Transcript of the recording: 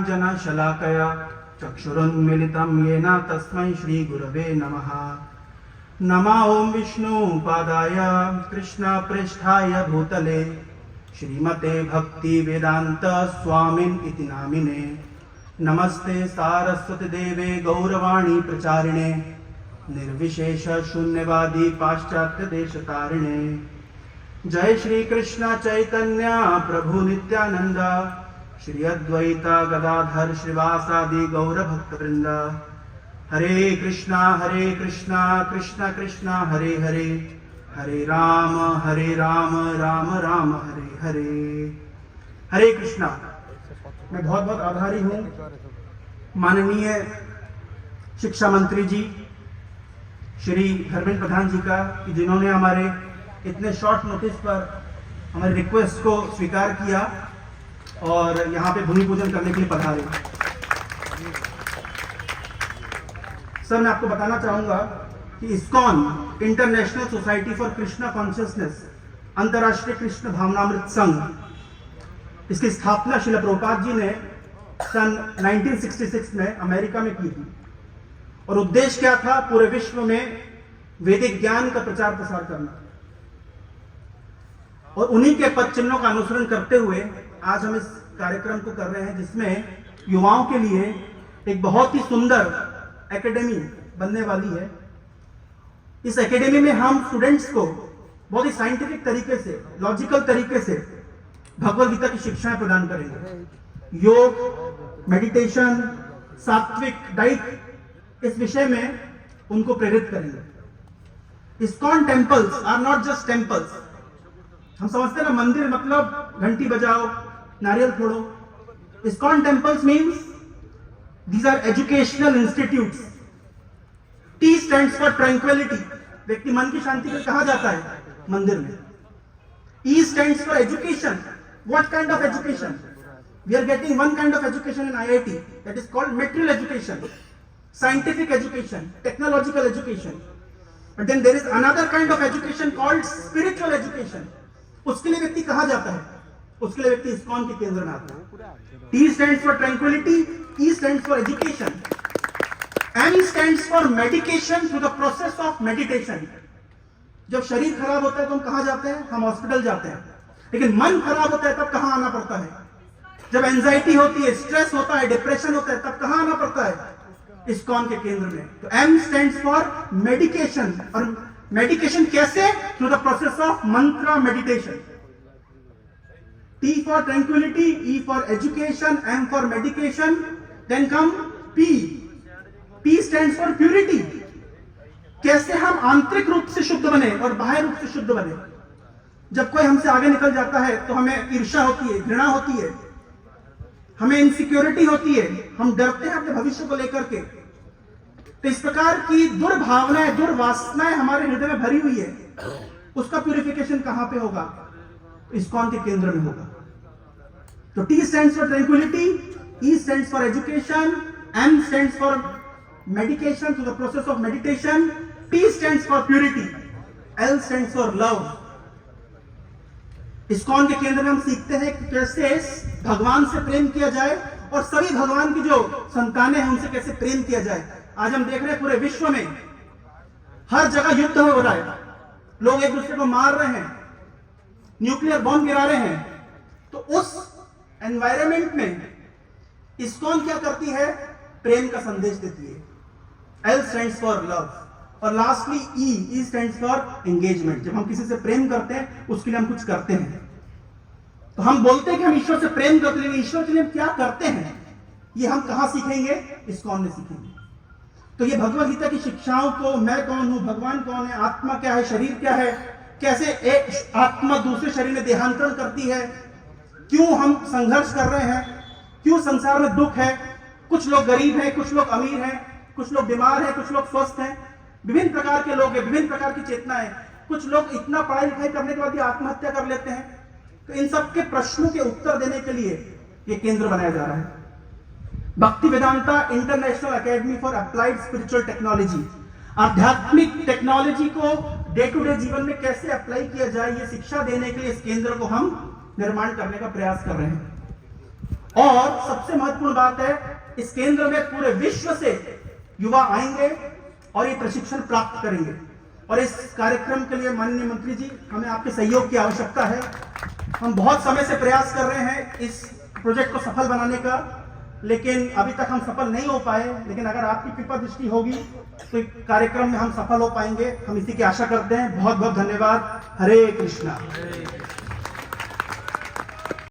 ज्ञानाञ्जनशलाकया चक्षुरुन्मिलितं येन तस्मै श्रीगुरवे नमः। नमः ॐ विष्णुपादाय कृष्णप्रेष्ठाय भूतले श्रीमते भक्तिवेदान्त स्वामिन् इति नामिने। नमस्ते सारस्वती देवे गौरवाणी प्रचारिणे निर्विशेष शून्यवादी पाश्चात्य देशतारिणे। जय श्री कृष्ण चैतन्य प्रभु नित्यानंद श्री अद्वैत गदाधर श्रीवासादि गौर भक्तवृंद। हरे कृष्णा कृष्ण कृष्ण हरे हरे, हरे राम राम राम हरे हरे। हरे कृष्णा। मैं बहुत बहुत आभारी हूँ माननीय शिक्षा मंत्री जी श्री धर्मेंद्र प्रधान जी का कि जिन्होंने हमारे इतने शॉर्ट नोटिस पर हमारी रिक्वेस्ट को स्वीकार किया और यहाँ पे भूमि पूजन करने के लिए पधारे। सर, मैं आपको बताना चाहूंगा कि ISKCON international society for Krishna consciousness अंतर्राष्ट्रीय कृष्ण भावनामृत संघ, इसकी स्थापना श्रील प्रभुपाद जी ने सन 1966 में अमेरिका में की थी और उद्देश्य क्या था? पूरे विश्व में वैदिक ज्ञान का प्रचार प्रसार करना। और उन्हीं के पद चिन्हों का अनुसरण करते हुए आज हम इस कार्यक्रम को कर रहे हैं, जिसमें युवाओं के लिए एक बहुत ही सुंदर एकेडमी बनने वाली है। इस एकेडमी में हम स्टूडेंट्स को बहुत ही साइंटिफिक तरीके से, लॉजिकल तरीके से भगवद गीता की शिक्षाएं प्रदान करेंगे। योग, मेडिटेशन, सात्विक डाइट, इस विषय में उनको प्रेरित करेंगे। ISKCON temples are not just temples. हम समझते हैं ना, मंदिर मतलब घंटी बजाओ, नारियल फोड़ो। ISKCON temples means these are educational institutes. T stands for tranquility. व्यक्ति मन की शांति के कहा जाता है मंदिर में। ई stands for education. What kind of education? We are getting one kind of education in IIT, that is called material education, scientific education, technological education. But then there is another kind of education called spiritual education. उसके लिए व्यक्ति कहा जाता है, उसके लिए व्यक्ति ISKCON के केंद्र में आता है। T stands for tranquility, E stands for education, M stands for medication through the process of meditation. जब शरीर खराब होता है तो हम कहाँ जाते हैं? हम हॉस्पिटल जाते हैं। लेकिन मन खराब होता है तब कहां आना पड़ता है? जब एंजाइटी होती है, स्ट्रेस होता है, डिप्रेशन होता है, तब कहां आना पड़ता है? इस्कॉन के केंद्र में। तो एम स्टैंड्स फॉर मेडिकेशन। और मेडिकेशन कैसे? Through the process of mantra meditation. T for tranquillity, E for education, M for medication, then come P. P stands for purity. कैसे हम आंतरिक रूप से शुद्ध बने और बाह्य रूप से शुद्ध बने। जब कोई हमसे आगे निकल जाता है तो हमें ईर्ष्या होती है, घृणा होती है, हमें इनसिक्योरिटी होती है, हम डरते हैं अपने भविष्य को लेकर के। तो इस प्रकार की दुर्भावनाएं, दुर्वासनाएं हमारे हृदय में भरी हुई है। उसका प्यूरिफिकेशन कहां पे होगा? इस्कॉन के केंद्र में होगा। तो T stands for tranquillity, E stands for education, M stands for medication through the process of meditation, T stands for purity, L stands for love. ISKCON के केंद्र में हम सीखते हैं कि कैसे भगवान से प्रेम किया जाए और सभी भगवान की जो संतानें हैं उनसे कैसे प्रेम किया जाए। आज हम देख रहे हैं पूरे विश्व में हर जगह युद्ध हो रहा है, लोग एक दूसरे को मार रहे हैं, न्यूक्लियर बॉम्ब गिरा रहे हैं। तो उस एनवायरनमेंट में इस्कॉन क्या करती है? प्रेम का संदेश देती है। L stands for love. और lastly E stands for engagement. जब हम किसी से प्रेम करते हैं उसके लिए हम कुछ करते हैं। तो हम बोलते हैं कि हम ईश्वर से प्रेम करते हैं, ईश्वर के लिए हम क्या करते हैं ये हम कहां सीखेंगे? इस्कॉन में सीखेंगे। तो ये भगवद गीता की शिक्षाओं को, मैं कौन हूं, भगवान कौन है, आत्मा क्या है, शरीर क्या है, कैसे एक आत्मा दूसरे शरीर में देहांतरण करती है, क्यों हम संघर्ष कर रहे हैं, क्यों संसार में दुख है, कुछ लोग गरीब हैं, कुछ लोग अमीर हैं, कुछ लोग बीमार हैं, कुछ लोग स्वस्थ हैं, विभिन्न प्रकार के लोग हैं, विभिन्न प्रकार की चेतनाएं। कुछ लोग इतना पढ़ाई लिखाई करने के बाद भी आत्महत्या कर लेते हैं। तो इन सब के प्रश्नों के उत्तर देने के लिए ये केंद्र बनाया जा रहा है। भक्ति Vedanta international academy for applied spiritual technology. आध्यात्मिक टेक्नोलॉजी को डे टू डे जीवन में कैसे अप्लाई किया जाए, ये शिक्षा देने के लिए इस केंद्र को हम निर्माण करने का प्रयास कर रहे हैं। और सबसे महत्वपूर्ण बात है, इस केंद्र में पूरे विश्व से युवा आएंगे और ये प्रशिक्षण प्राप्त करेंगे। और इस कार्यक्रम के लिए माननीय मंत्री जी, हमें आपके सहयोग की आवश्यकता है। हम बहुत समय से प्रयास कर रहे हैं इस प्रोजेक्ट को सफल बनाने का, लेकिन अभी तक हम सफल नहीं हो पाए। लेकिन अगर आपकी कृपा दृष्टि होगी तो कार्यक्रम में हम सफल हो पाएंगे, हम इसी की आशा करते हैं। बहुत बहुत धन्यवाद। हरे कृष्णा।